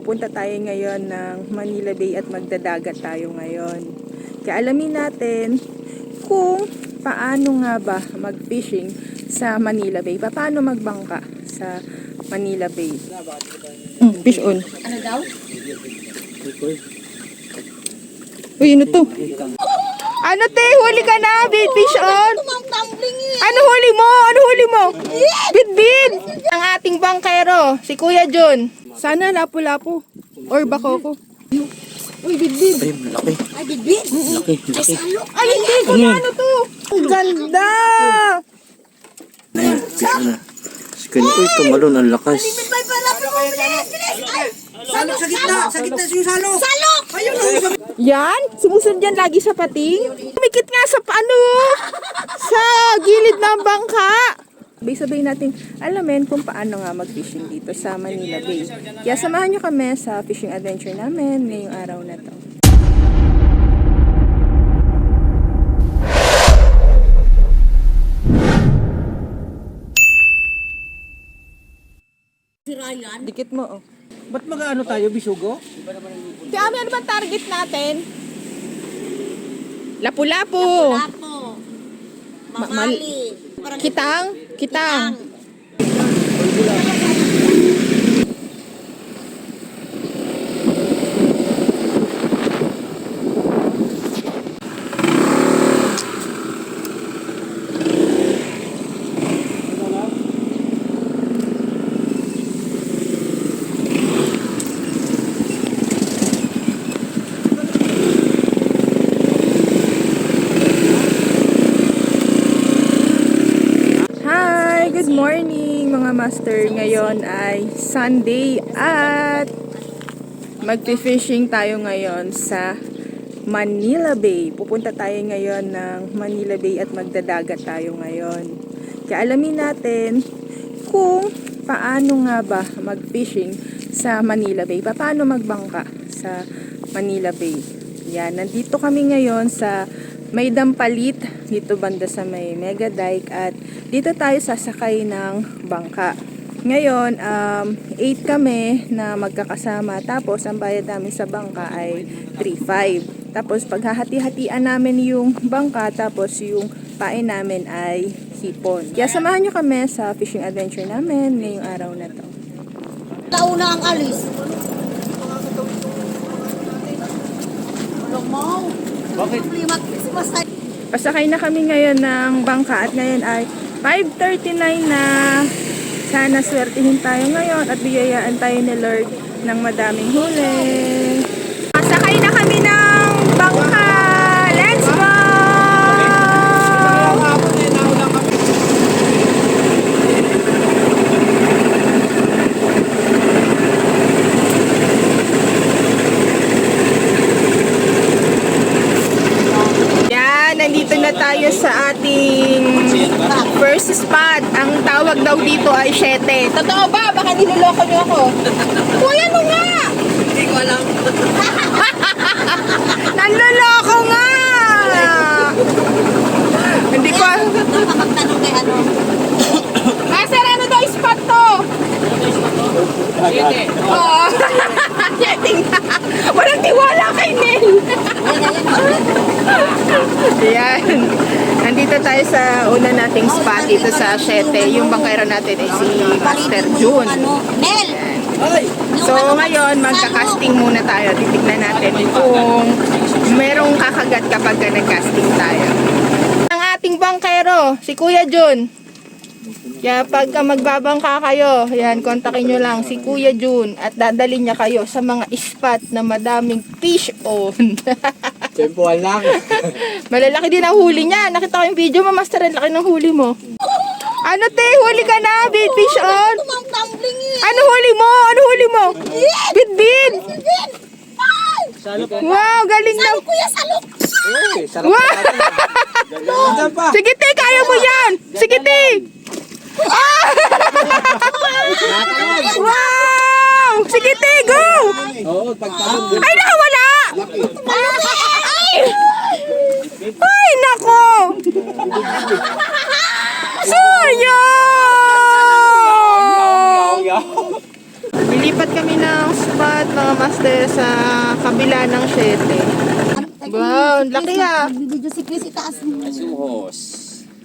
pupunta tayo ngayon ng Manila Bay at magdadagat tayo ngayon. Kaya alamin natin kung paano nga ba mag-fishing sa Manila Bay. Paano magbangka sa Manila Bay. Fish on. Ano daw? Uy, ano to? Ano te? Huli ka na! Fish on! Ano huli mo? Ano huli mo? Bit-bit! Ang ating bangkero, si Kuya John. Sana lapu-lapu. Or bakoko. Uy, bit-bit! Ay, malaki. Ay, bibit! Laki, laki. Ay, hindi ko na ano to! Ang ganda! Ayan, pisa na. Skin ko ito, malon, ang lakas. Ay, para po! Bilis! Bilis! Salok sa gitna! Sa gitna siya yung salok! Salok! Ayun! Yan, sumusunod yan lagi sa pating. Tumikit nga sa ano, sa gilid ng bangka. Sabay-sabay natin alamin kung paano nga mag-fishing dito sa Manila Bay. Kaya samahan nyo kami sa fishing adventure namin ngayong araw na to. Si Ryan. Dikit mo, oh. Ba't mag-ano tayo, bisugo? Kaya ano bang target natin? Lapu-lapu. Lapo. Mamali. Parang Kitang. Kitang. Good morning mga master. Ngayon ay Sunday at magpi-fishing tayo ngayon sa Manila Bay. Pupunta tayo ngayon ng Manila Bay at magdadagat tayo ngayon. Kaya alamin natin kung paano nga ba mag-fishing sa Manila Bay. Paano magbangka sa Manila Bay. Yan, nandito kami ngayon sa may dampalit dito banda sa may Mega Dike at dito tayo sasakay ng bangka. Ngayon, 8 kami na magkakasama tapos ang bayad namin sa bangka ay 3.5. Tapos paghahati-hatian namin yung bangka tapos yung pain namin ay hipon. Kaya samahan nyo kami sa fishing adventure namin ngayong araw na to. tauna ang alis. Ano mo? Bakit? Pasakay na kami ngayon ng bangka at ngayon ay 5:39 na. Sana swertihin tayo ngayon at biyayaan tayo ni Lord ng madaming huli. Pasakay na kami ng bangka. Let's go! Nandito na tayo sa ating first spot. Ang tawag daw dito ay 7. Totoo ba? Baka niloloko niyo ako. Kuya, ano nga? Hindi ko alam. Nanloloko nga! Hindi ko alam. Napakagtanong kay ano. Sir, ano daw spot to? 7. Oo. 7 nga. Walang tiwala kay Nel. Ayan. Nandito tayo sa una nating spot dito sa 7. Yung bangkero natin ay si Master June. Ano? Nel! So ngayon magka-casting muna tayo. Titignan natin kung merong kakagat kapag nag-casting tayo. Ang ating bangkero, si Kuya June. Kaya pagka magbabangka kayo, yan, kontakin nyo lang si Kuya June at dadalhin niya kayo sa mga spot na madaming fish on. Tempuan lang. Malalaki din ang huli niya. Nakita ko yung video mo, Master, ang laki ng huli mo. Ano te, huli ka na, fish on? Tumang-tumbling eh! Ano huli mo? Ano huli mo? Bit-bit! Salok. Wow, galing na. Salok, kuya, salok! Uy, sarap Wow! Nandiyan pa. Sige te, kaya mo yan! Sige te! Ah! Wow! Sige te, go! Oo, pagtalon. Ay, nakawala! Ay! Ay, nako! Sayang! Lilipat kami ng spot, master sa kabila ng 7. Wow, ang laki ah. Video si Chris, itaas mo. Asuhos.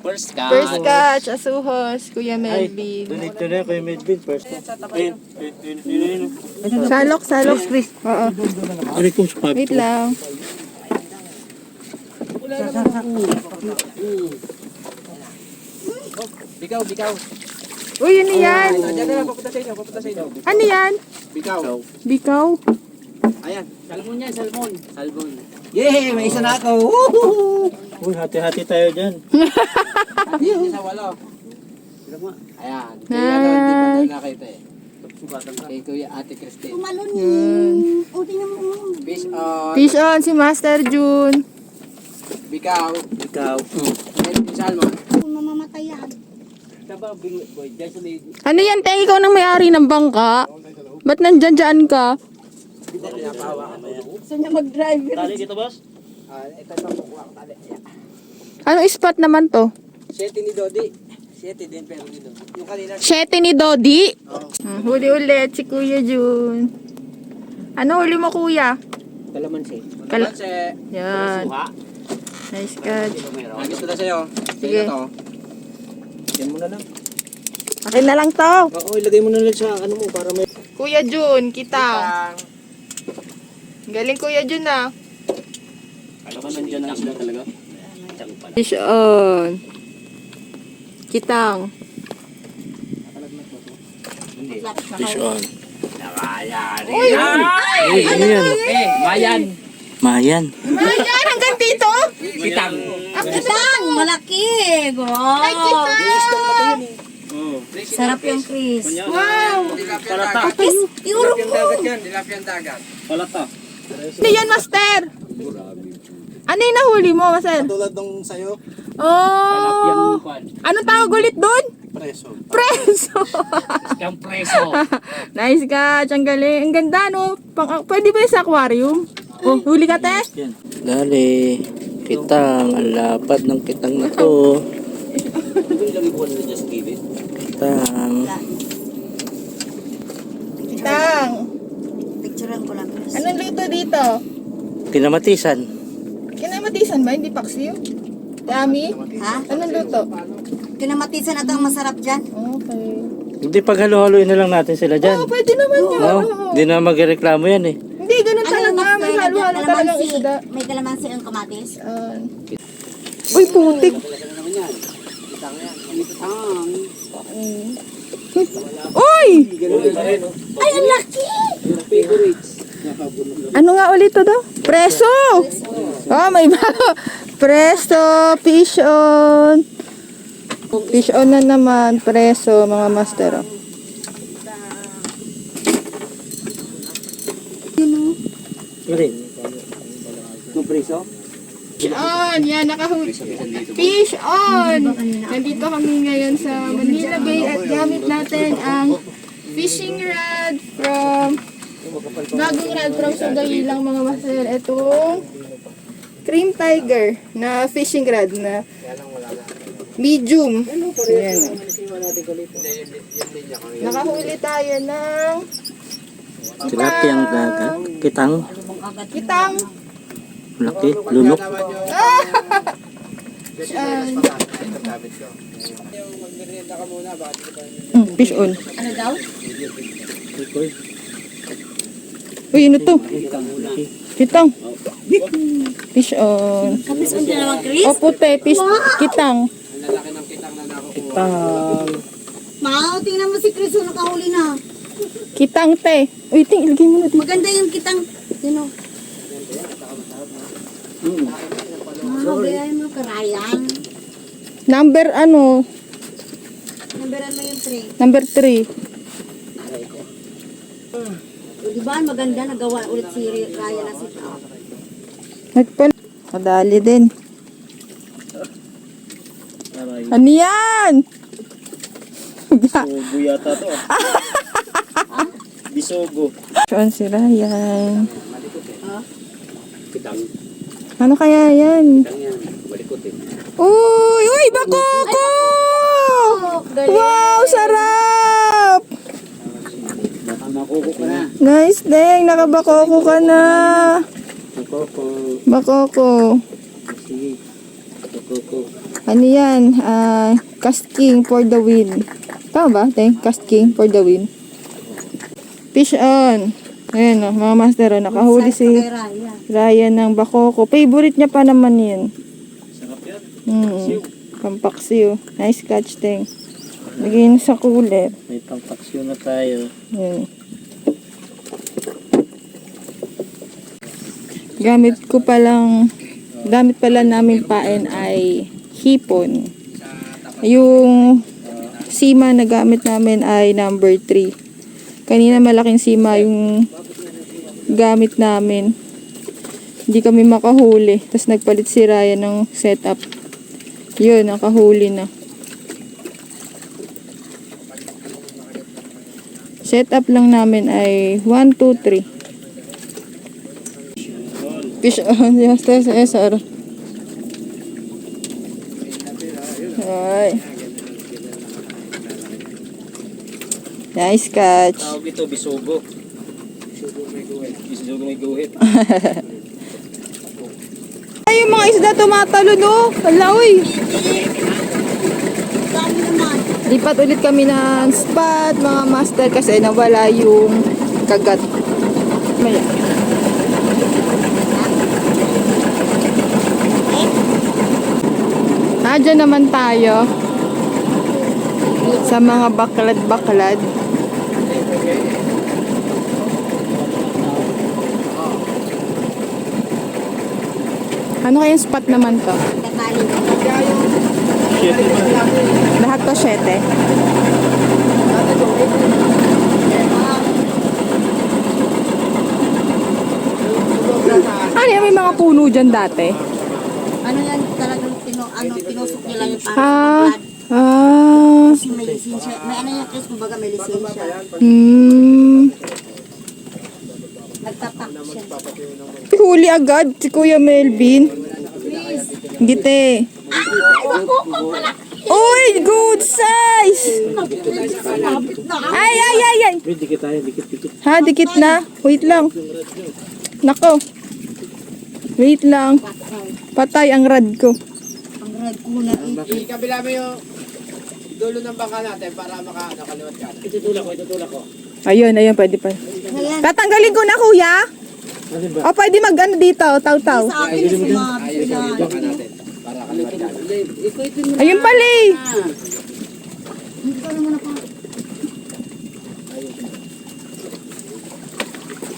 First catch. First catch, asuhos, Kuya Melvin. Dito na kayo Medvin. First. Ayun. Salok, Chris. Oo. Ano kung sa Wait lang. Bikaw, bikaw. Uy, ano yan? Diyan na lang, papunta sa inyo, papunta sa inyo. Ano yan? Bikaw. Bikaw? Ayan, salmon yan, salmon. Salmon. Yay! May isa na ako! Woohoo! Uy, hati-hati tayo dyan. Yan, isa walo. Ayan. Kaya Hi. hindi pa tayo nakita eh. Kay Kuya Ate Christine. Tumalon yun. O, tingnan mo. Fish on. Fish on si Master June. Bikaw. Ikaw. Salmon. Kung mamamatay yan. Ano yan, Teng? Ikaw nang may-ari ng bangka? Ba't nandyan-dyan ka? Gusto niya mag-drive. Tali dito, boss? Ito yung makukuha ko tali. Ayan. Anong spot naman to? Siyete ni Dodi. Siyete din pero ni Dodi. Yung kanina. 7 ni Dodi. Huli ulit si Kuya June. Ano huli mo, Kuya? Kalamansi. Kala- Kalamansi. Yan. Suha. Nice catch. Agis ko na sa'yo. Sige. Sa'yo to. Yan mo na lang. Akin na lang to. Oo, ilagay mo na lang sa ano mo para may... Kuya June, kita. Galing Kuya June ah. Alam ko nandiyan ang isda talaga. Fish on. Kitang. Fish on. Uy! Uy, ano yan? Mayan. Mayan. Ayan, hanggang dito? Kitang. Kitang! Malaki! Wow! Ay, kitang! Sarap yung Chris. Wow! Tilapia dagat. Chris, iurong Tilapia mo. dagat yan. Tilapia dagat. Palata. Ano yan, Master? Ano yung nahuli mo, Master? Tulad nung sa'yo. Oh! Anong tawag ulit doon? Preso. Preso! Yung preso. Nice catch, ang galing. Ang ganda, no? Pwede ba yung sa aquarium? Oh, huli ka, te? Yan. Dali. Kitang. Ang lapad ng kitang na to. Kitang. Kitang. Picturean ko lang, Chris. Anong luto dito? Kinamatisan. Kinamatisan ba? Hindi paksiw? Yummy? Ha? Anong luto? Kinamatisan at ang masarap dyan. Okay. Hindi paghalo-haloin na lang natin sila dyan. Oh, pwede naman yun. No? Oo. Hindi na magreklamo yan eh. Hindi, ganun talaga. May halo-halo talagang isda. May kalamansi ang kamatis. Uy, putik. Uy! Ay, ang laki! Ano nga ulit to do? Preso! Oh, may bago. Preso, fish on. Fish on na naman. Preso, mga master. Oh. Yung preso? Fish on! Yan, nakahuli. Fish on! Nandito kami ngayon sa Manila Bay at gamit natin ang fishing rod from bagong rod from Sugay lang mga master. Itong Cream Tiger na fishing rod na medium. Ayan. Nakahuli tayo ng Tilapiyang dagat. Kitang. kitang. Laki. Lunok. Fish on. Ano daw? Uy, ano to? Kitang. Fish on. Kapis mo din naman, Chris? O puti, fish, kitang. Kitang. Mao, tingnan mo si Chris, oh, nakahuli na. Kitang te. Uy, ting, ilagay mo na dito. Maganda yung kitang. Yun o. Gayahin mo karayang. Number ano? Namberan mo yung tray. Number 3. O, diba, maganda, nagawa ulit si Raya na si Tao. Nagpal. Madali din. Ano yan? Bisogo yata to. Bisogo. Saan si Ryan? Ano kaya yan? Uy! Uy! Bakoko! Wow! Sarap! Makuko ka na. Nice, Deng. Nakabakoko ka na. Makuko. Bakoko. Sige. Makuko. Ano yan? Casting for the win. Tama ba, Deng? Casting for the win. Fish on. Ayan o, mga master. Nakahuli si Kay Raya. Ryan ng bakoko. Favorite niya pa naman yun. Sarap yan. Pampaksiw. Nice catch, Deng. Lagyan sa cooler. May pampaksyon na tayo. Ayan. Gamit pala namin pain ay hipon. Yung sima na gamit namin ay number 3. Kanina malaking sima yung gamit namin. Hindi kami makahuli. Tapos nagpalit si Ryan ng setup. Yun, nakahuli na. Setup lang namin ay 1, 2, 3. Fish on. Yes, SR. Ay. Nice catch. Tawag ito, bisugo. Bisugo may guhit. Ay, yung mga isda tumatalo, no? Wala, uy. Dami naman. Lipat ulit kami ng spot, mga master, kasi nawala yung kagat. Maya. Dyan naman tayo sa mga baklad-baklad. Ano kayang spot naman to? Tatali. Lahat to 7. Ano yan, may mga puno dyan dati? Ano yan talagang tinusok nila yung parang Ah, blood. Kasi may lisensya. May ano yan, Chris, kumbaga may lisensya. Nagtatak siya. Huli agad si Kuya Melvin. Gite. Uy, good size! Ay, ay, ay, ay! Dikit tayo, dikit. Ha, dikit na. Wait lang. Nako. Wait lang. Patay ang rad ko. Ang red kuna. Ikabila mo yung dulo ng bangka natin para nakaliwat ka. Itutulak ko. Ayun, ayun, pwede pa. Ayan. Tatanggalin ko na, kuya. O, pwede mag-ano dito, taw-taw. Sa akin, sumabi sila. Bangka natin para kaliwat ka. Ayun pala eh. Hindi ko naman ako.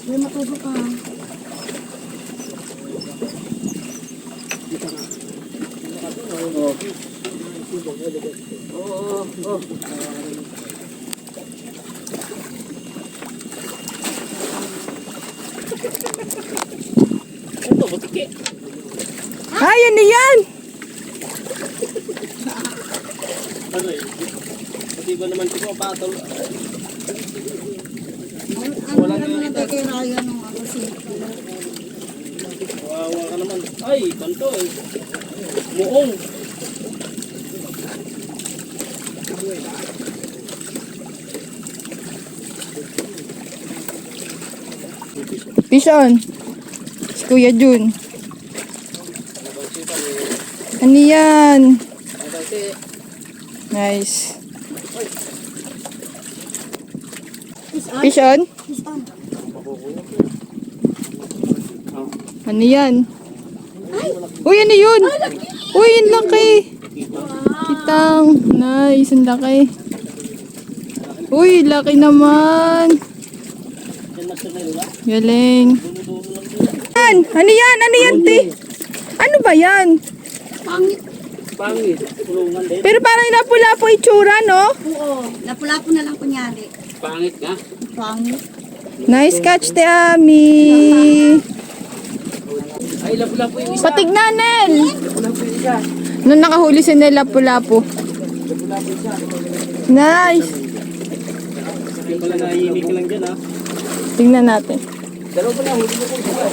May matubo ka. Ay, ano yan? Pati ba naman ito patol? Ano naman ang kay Raya nung ako Wawa ka naman. Ay, kanto eh. Muong. Fish on. Si Kuya Jun. Ano yan? Nice. Fish on? Ano yan? Uy, ano yun? Uy, ang laki. Kitang. Nice, ang laki. Uy, laki naman. Galing. Ano yan? Ano yan, te? Ano ba yan? Pangit. Kulungan din. Pero parang lapu-lapu itsura, no? Oo. Lapu-lapu na lang kunyari. Pangit nga. Pangit. Nice catch, te Ami. Ay, lapu-lapu yung isa. Patignan, Nel. Lapu-lapu yung isa. Nung nakahuli si Nel, lapu-lapu. Nice. Yung pala nahihimik lang dyan ha. Tingnan natin. Dalawa pa na, huli mo kung isa.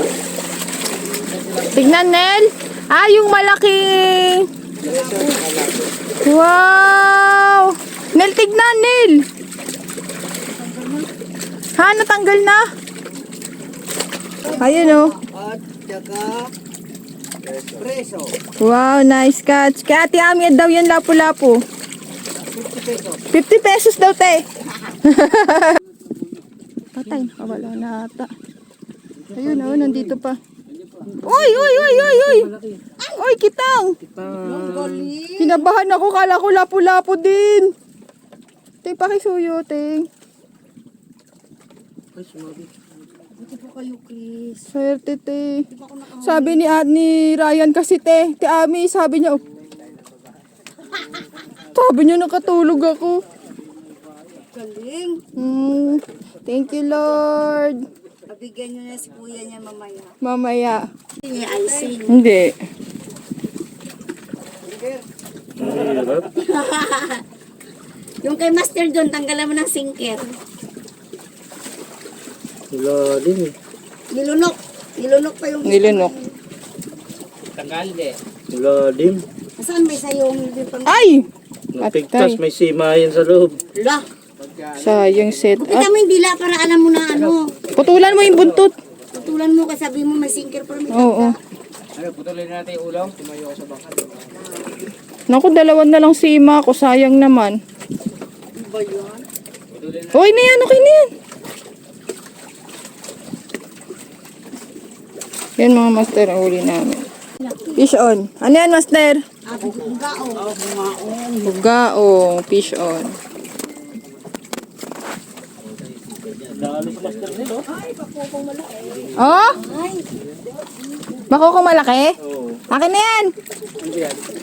Tignan, Nel. Ah, yung malaking. Wow. Nel, tignan, Nel. Ha, natanggal na. Ayun oh. At saka preso. Wow, nice catch. Kaya Ate Ami daw yan lapu-lapu. 50 pesos. 50 pesos daw, te. Patay, nakawala na ata. Ayun, oh, nandito pa. Uy, uy, uy, uy, uy. Uy, kitang. Kinabahan ako, kala ko lapu-lapu din. Ting, pakisuyo, ting. Buti po kayo, Chris. Swerte, te. Sabi ni Ryan kasi, te. Te Ami, sabi niya, oh. Sabi niya, nakatulog ako. Galing. Thank you, Lord. Pabigyan nyo na si kuya niya mamaya. Mamaya. Hindi icing. Hindi. Yung kay Master John, tanggalan mo ng sinker. Wala din eh. Nilunok. Nilunok pa yung Nilunok. Tanggal de. Wala din. Saan may sayo? Hindi pa. Ay! Napigtas, may sima yan sa loob. La. Sayang set Kita up. mo yung dila para alam mo na ano. Putulan mo yung buntot. Tutulan mo kasi sabi mo may sinker pero may Oo. Ano, putulin natin yung ulam. Tumayo ako sa bangka. Naku, dalawan na lang si Ima ko. Sayang naman. Ano ba yun? Okay na yan, okay na yan. Yan mga master, ang uli namin. Fish on. Ano yan, master? Bugao. Bugaong. Fish on. Oh? Bako kung malaki? Akin na yan.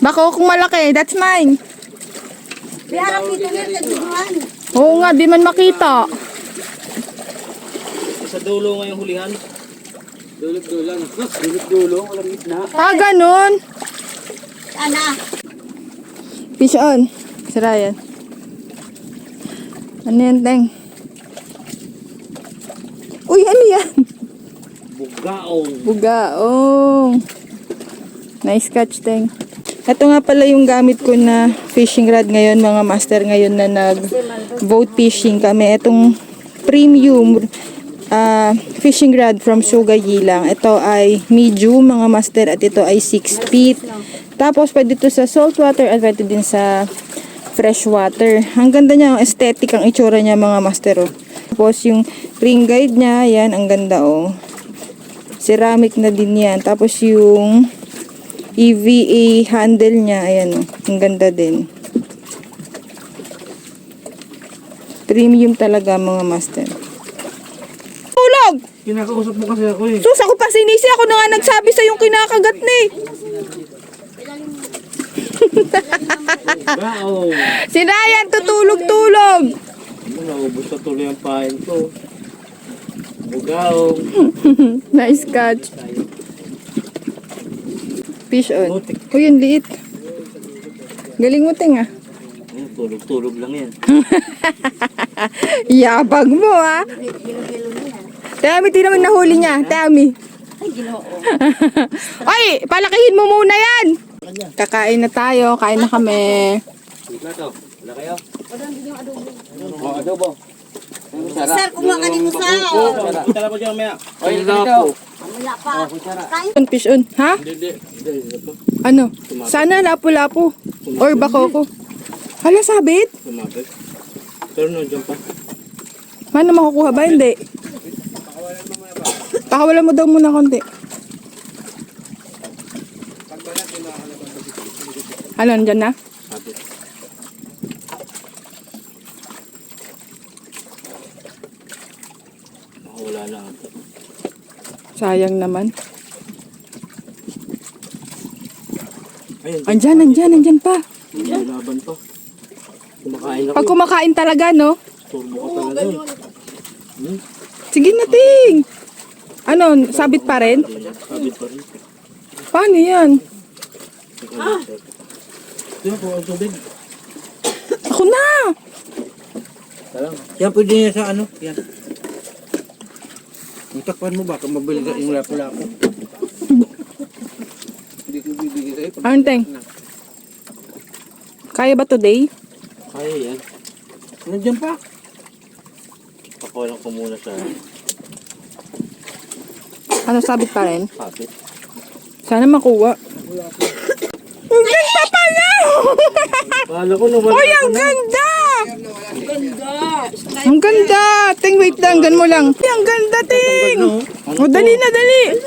Bako kung malaki. That's mine. May harap dito na tagduduan. Oo nga, di man makita. Sa dulo ngayong hulihan. Dulog-dulo. Dulog-dulo. Walang gitna. Ah, ganun. Ana. Fish on. Sira yan. Ano yan, Teng? Uy, ano yan? Bugaong. Bugaong. Nice catch, Teng. Ito nga pala yung gamit ko na fishing rod ngayon, mga master, ngayon na nag-boat fishing kami. Itong premium fishing rod from Sugay Gilang. Ito ay medium, mga master, at ito ay 6 feet. Tapos pwede ito sa salt water at pwede din sa fresh water. Ang ganda niya, ang aesthetic ang itsura niya, mga master. Oh. Tapos yung ring guide niya, yan, ang ganda, oh. Ceramic na din yan. Tapos yung EVA handle niya, ayan, oh. Ang ganda din. Premium talaga, mga master. Tulog! Kinakausap mo kasi ako eh. Sus, ako pa sinisi. Ako na nga nagsabi sa yung kinakagat ni. Bugaong. Si Ryan, tutulog-tulog. Naubos na tuloy ang pain ko. Bugaong. Nice catch. Fish on. Uy, yung liit. Galing mo, Ting, ah. Tulog-tulog lang yan. Yabag mo, ah. Hilo-hilo niya. Tami, di naman nahuli niya. Tami. Ay, ginoo. Ay, palakihin mo muna yan. Kakain na tayo. Kain na kami. Wala to. Wala kayo? O, adobo. Sir, kumuha ka dito sa Tala ko dyan maya. Ay, dito. Wala pa. Kain. On, fish on. Ha? Ano? Sana lapu-lapu. Or bako ko. Hala, sabit? Sumabit. Pero nandiyan pa. Paano makukuha ba? Hindi. Pakawalan mo daw muna konti. Ano, nandyan na? Sabit. Wala na ata. Sayang naman. Ayun. Andyan pa. May laban pa. Kumakain ako. Pag kumakain talaga, no? Turbo ka talaga eh. Sige na, Ting. Ano, sabit pa rin? Sabit pa rin. Paano yan? Ito po ang tubig. Ako na! Yan pwede niya sa ano? Yan. Ang takpan mo baka mabili ka yung lapo-lapo. Hindi ko bibigay sa'yo. Ano, Ting? Kaya ba today? Kaya yan. Nandiyan pa. Pakawalan ko muna sa Ano, sabit pa rin? kapit. Sana makuha. Ang ganda pala! Bahala ko naman. Uy, ang ganda! Ang ganda! Ting, wait lang. Gan mo lang. Ay, ang ganda, Ting! O, dali na, dali!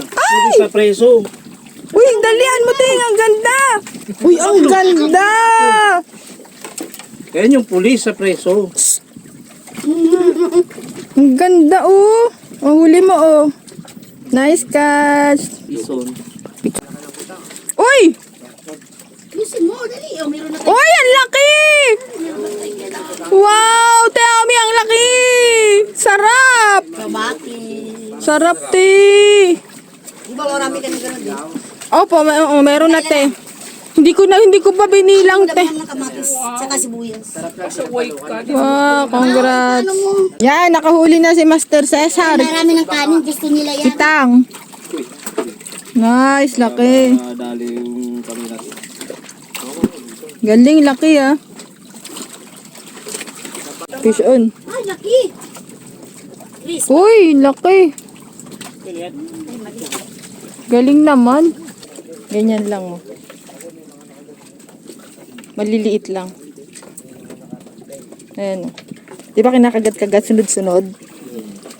Ay! Sa preso. Uy, dalian mo, Ting! Ang ganda! Uy, ang ganda! Yan yung pulis sa preso. Ang ganda, oh! Ang huli mo, oh. Nice catch! Ison. Uy! Lusin mo, dali. Oh, meron na tayo. Uy, ang laki! Wow, Teami, ang laki! Sarap! Kabaki. Sarap, Ti! Di ba marami ka na gano'n din? Opo, meron na, Te. Hindi ko pa binilang, Te. Dami ng kamatis, tsaka sibuyas. Wow, congrats. Yan, nakahuli na si Master Cesar. Marami ng kanin, gusto nila yan. Kitang. Nice, laki. Dali yung kami natin. Galing, laki ah. Fish on. Ay, laki. Chris, Uy, laki. Galing naman. Ganyan lang oh. Maliliit lang. Ayan oh. Di ba kinakagat-kagat sunod-sunod?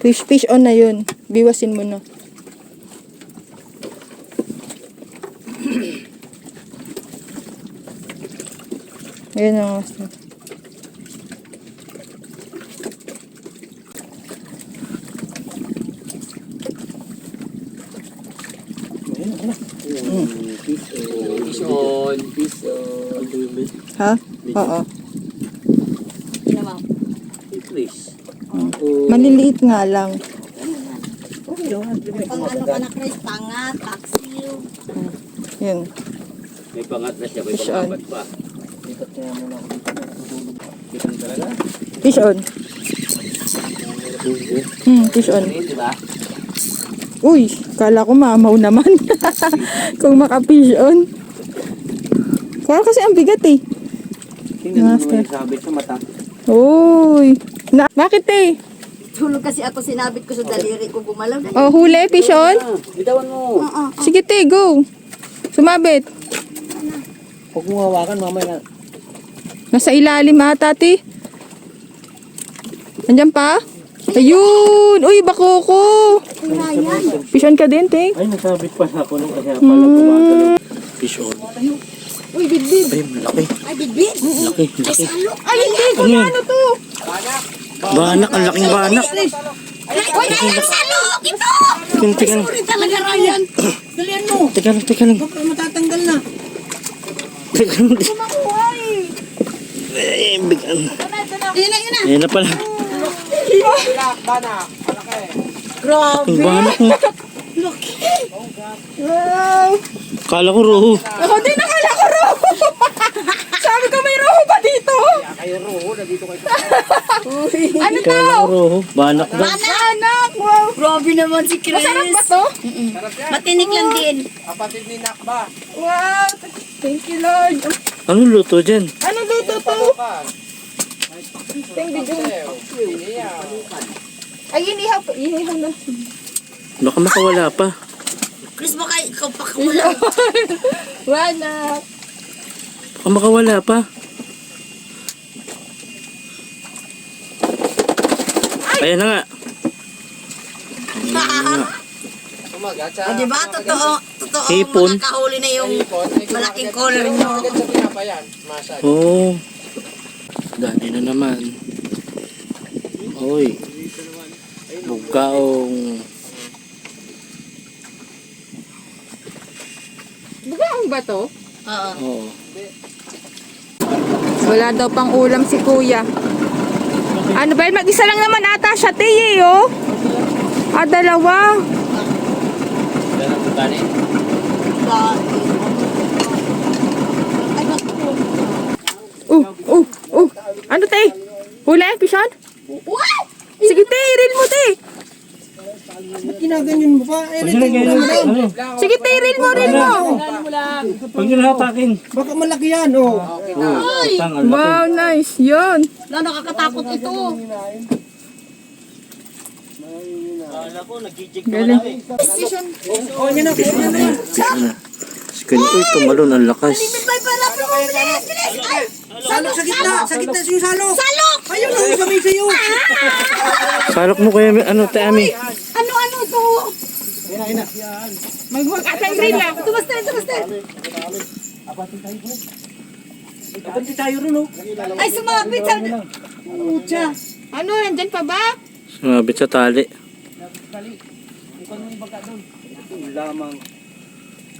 Fish on na yun. Biwasin mo na. Ayan ang master. Pison. Ha? Oo. ginawa. Chris. Maliliit nga lang. Pang ano ka na, Chris, pangat, paksiw. Yun. May pangat na siya, may Fish on. pangapat pa. Fish on. Fish on. Di ba? Uy, kala ko mamaw naman. Kung maka-fish on. Kaya kasi ang bigat eh. Tingnan mo Master. yung sabit sa mata. Uy. Bakit eh? Tulog kasi ako, sinabit ko sa daliri ko, gumalaw na. Oh, huli, fish on. Bitawan mo. Oo. Sige te, go. Sumabit. Huwag mo hawakan, mamaya na. Nasa ilalim ata, te. Andyan pa? Ayun! Uy, bako ko! Fish on ka din, te. Ay, nasabit pala ako nung kaya pala gumagalaw. Fish on. Uy, bidbid. Ay, malaki. Ay, bidbid. Laki, laki. Ay, hindi ko na ano to. Banak, ang laking banak. Uy, ay, salo! Ito! Tingnan. Sorry talaga, Ryan. Dalian mo. Teka lang. Baka matatanggal na. Teka lang. Makuha eh. Eh, bigan. Ayun na, yun na. Ayan na pala. Grabe. Ang banak mo. Wow. Kala ko roho. Ako din nakala ko roho. Sabi ko may roho pa dito. Ano to? Kala ko roho. Banak na. Anak, wow. Grabe naman si Chris. Masarap ba to? Matinik lang din. Wow. Thank you, Lord. Ano luto dyan? Ano luto to? Thank you. Ay, inihaw pa. Inihaw na. Baka makawala pa. Chris, baka ikaw pa wala. Wala. Baka makawala pa. Ayan na nga. O, diba? Totoo. Hipon. Makakahuli na yung malaking color nyo. Oo. Dali na naman. Oy. Bugaong. Bugaong ba to? Oo. Oo. Wala daw pang ulam si kuya. Ano ba? Mag-isa lang naman ata siya, Teye, oh. Ah, dalawa. Ano, Te? Huli? Pishon? Sige, Te. Reel mo, Te. Ano? Sige, Te. Reel mo. Pag nyo hatakin. Baka malaki yan, oh. Oo. Tang, ang laki. Wow, nice. Yun. Nakakatakot ito. Galing. Sige, uy, tumalon ang lakas. Salok sa gitna yung salok. Salok! Ayun ang sabi sa'yo. Salok mo kaya, ano, Ami? Ano to? Maghuwag atang rila. Tumusta. Kapanti tayo rin, oh. Ay, sumabit sa... Pucha. Ano, nandyan pa ba? Sumabit sa tali. Lamang.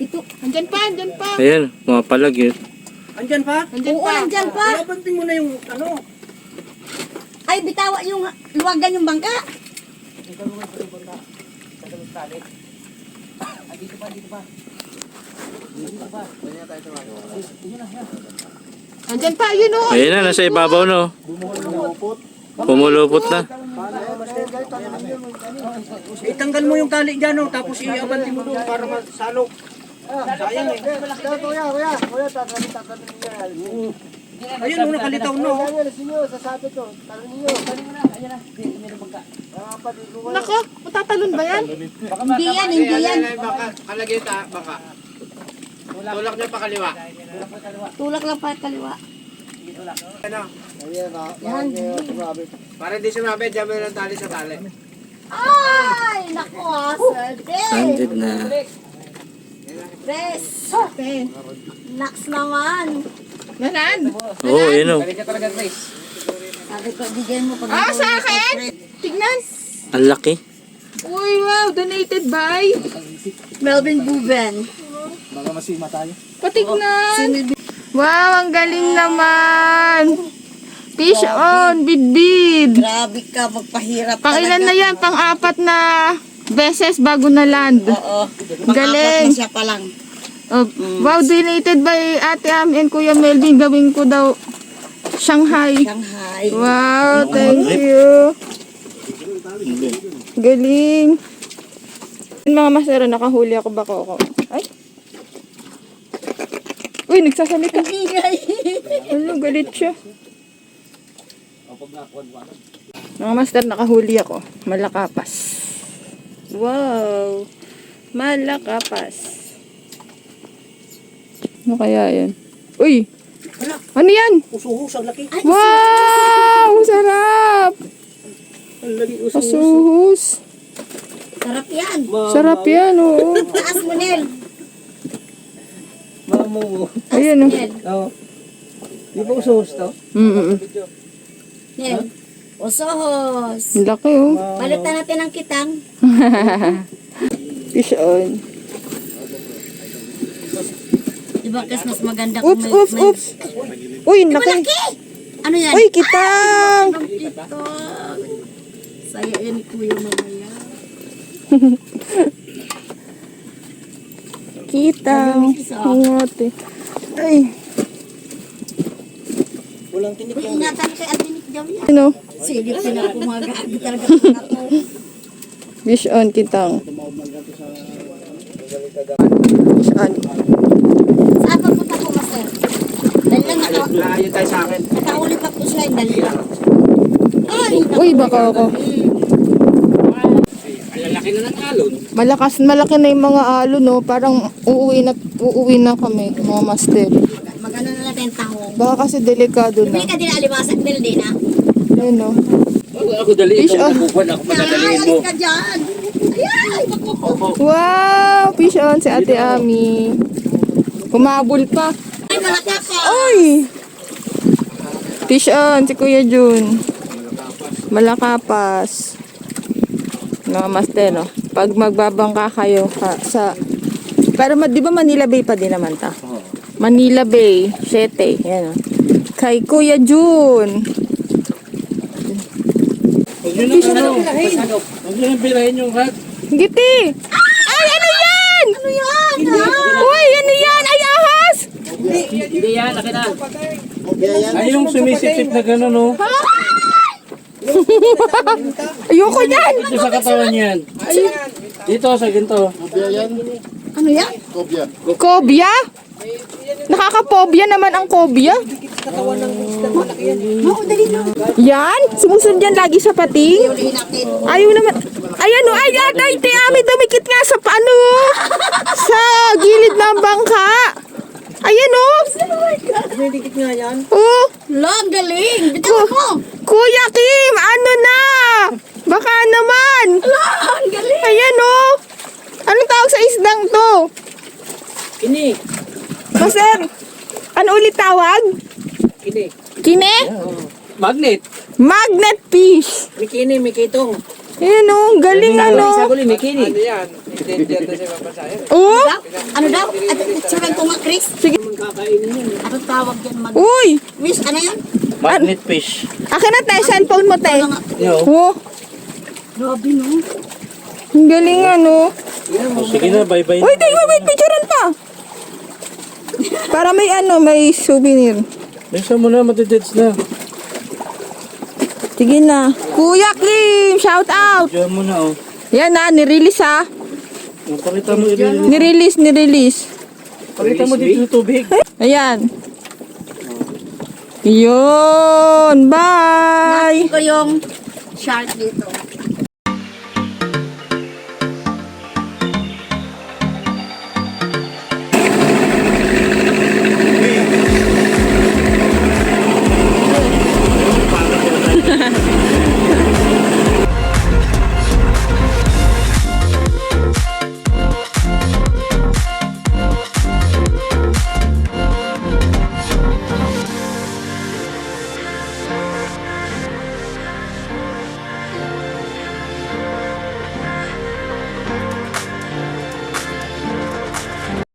Ito. Nandyan pa. Ayan, mapalag yun. Andyan pa? Nandyan Oo, pa. nandyan pa. Kapanti mo na yung ano. Ay, bitawa yung luwagan yung bangka. Nandyan pa, yun o. Ayan na, nasa ibabaw no. Pumulupot na. Itanggal mo yung tali dyan, oh. Tapos iabanti mo doon para masalok. Sayang eh. Ayun, oh, nakalitaw no. Nako, matatalon ba yan? Hindi yan. Baka, kalagay ta, baka. Tulak niya pa kaliwa. Tulak lang pa kaliwa. Ano? Yan. Para di sumabit, dyan mo ng tali sa tali. Ay, nako, Landed na. Res. Naks naman. Nanan? Oo, yun o. Balik ka talaga, Grace. Sabi ko, bigyan mo pag... Ah, sa akin? Tignan. Ang laki. Uy, wow, donated by Melvin Buben. Patignan. Wow, ang galing naman. Fish on, bidbid. Grabe ka, magpahirap Pangilan na yan, pang-apat na beses bago na land. Oo. Galing. Pang-apat na siya pa lang. Oh, wow, donated by Ate Am and Kuya Melvin. Gawin ko daw Shanghai. Shanghai. Wow, thank you. Galing. Mga masero, nakahuli ako baka ako. Ay. Uy, nagsasalita. Ingay. Ano, galit siya. Mga master, nakahuli ako. Malakapas. Wow. Malakapas. Ano kaya yan? Uy! Ano yan? Usuhos, ang laki. Wow! Sarap! Ang laki usuhos. Pasuhus. Sarap yan. Sarap yan, oo. Taas mo, Nel. Mamo. Ayan, oh. Nel. Oo. Di ba usuhos to? Nel. Osohos. Ang laki, oh. Palitan natin ang kitang. Fish on. Diba kas mas maganda kung Oops, oops, oops. Uy, ang laki. Ano yan? Uy, kitang! Ito. Saya yan ni Kuya mamaya. Kitang. Ingote. Ay. Walang tinik yan. Ingatan kay Atinik daw yan. Ano? Sige, pinakumagabi talaga ako. Fish on, kitang. Fish on. Saan pagpunta po, Master? Dali lang, Layo tayo sa akin. nakahuli pa po siya. Dali lang. Ay! Uy, baka ako. Ang lalaki na ng alon. Malaki na yung mga alon, no? Parang uuwi na kami, mga master. Magano na natin tahong. Baka kasi delikado na. Bili ka din alimasag, Nel, din ha? Ayun, no? Ako dali Fish ito. on. Nabubuan ako Ay, madadaliin mo. alis ka dyan! Ay, naku po. Wow! Fish on si Ate Ami. Kumabol pa. Ay, malaki pa. Oy! Fish on si Kuya Jun. Malakapas. Mga master, no? Pag magbabangka kayo sa... Pero di ba Manila Bay pa din naman ta? Manila Bay, 7. Yan, no? Kay Kuya Jun. Huwag nyo nang bilahin yung hat. Giti! Ay, ano yan? Ano yan? Uy, ano yan? Ay, ahas! Hindi yan, laki na. Ay, yung sumisipsip na gano'n, no? Ayoko yan! Dito sa katawan yan. Dito, sa ginto. Ano yan? Cobia? Nakakapobia naman ang cobia. Oo, dali na. Yan? Sumusunod yan lagi sa pating? Uli natin. Ayaw naman. Ayan o, ay, ay, te, Ami, dumikit nga sa paano, sa gilid ng bangka. Ayan o. Dikit nga yan. Oh, Long, galing. Bitawan mo. Kuya Kim, ano na? Baka naman. Long, galing. Ayan o. Anong tawag sa isdang to? Kini. Master, ano ulit tawag? Kini. Kine? Magnet. Magnet fish. May kini, may kitong. Ayan o, galing ano. Saguli, may kini. Ano yan? Endangered na siya mapasaya. Oh, Ano daw? At picturean ko nga, Chris. Kakainin yun. Ano tawag dyan? uy. Miss, ano yan? Magnet fish. Akin na tayo, cellphone mo tayo. Yo. Oh, Grabe, no? ang galing ano. Oh, sige na, bye-bye. Uy, tayo, wait, picturean pa. Para may ano, may souvenir. Bisa mo na, matideds na. Sige na. Kuya Kim, shout out. Diyan mo na, oh. Yan na, nirelease ha. Pakita mo, i-release. Nirelease. Pakita mo dito sa tubig. Ayan. Yun, bye. Ko yung shark dito.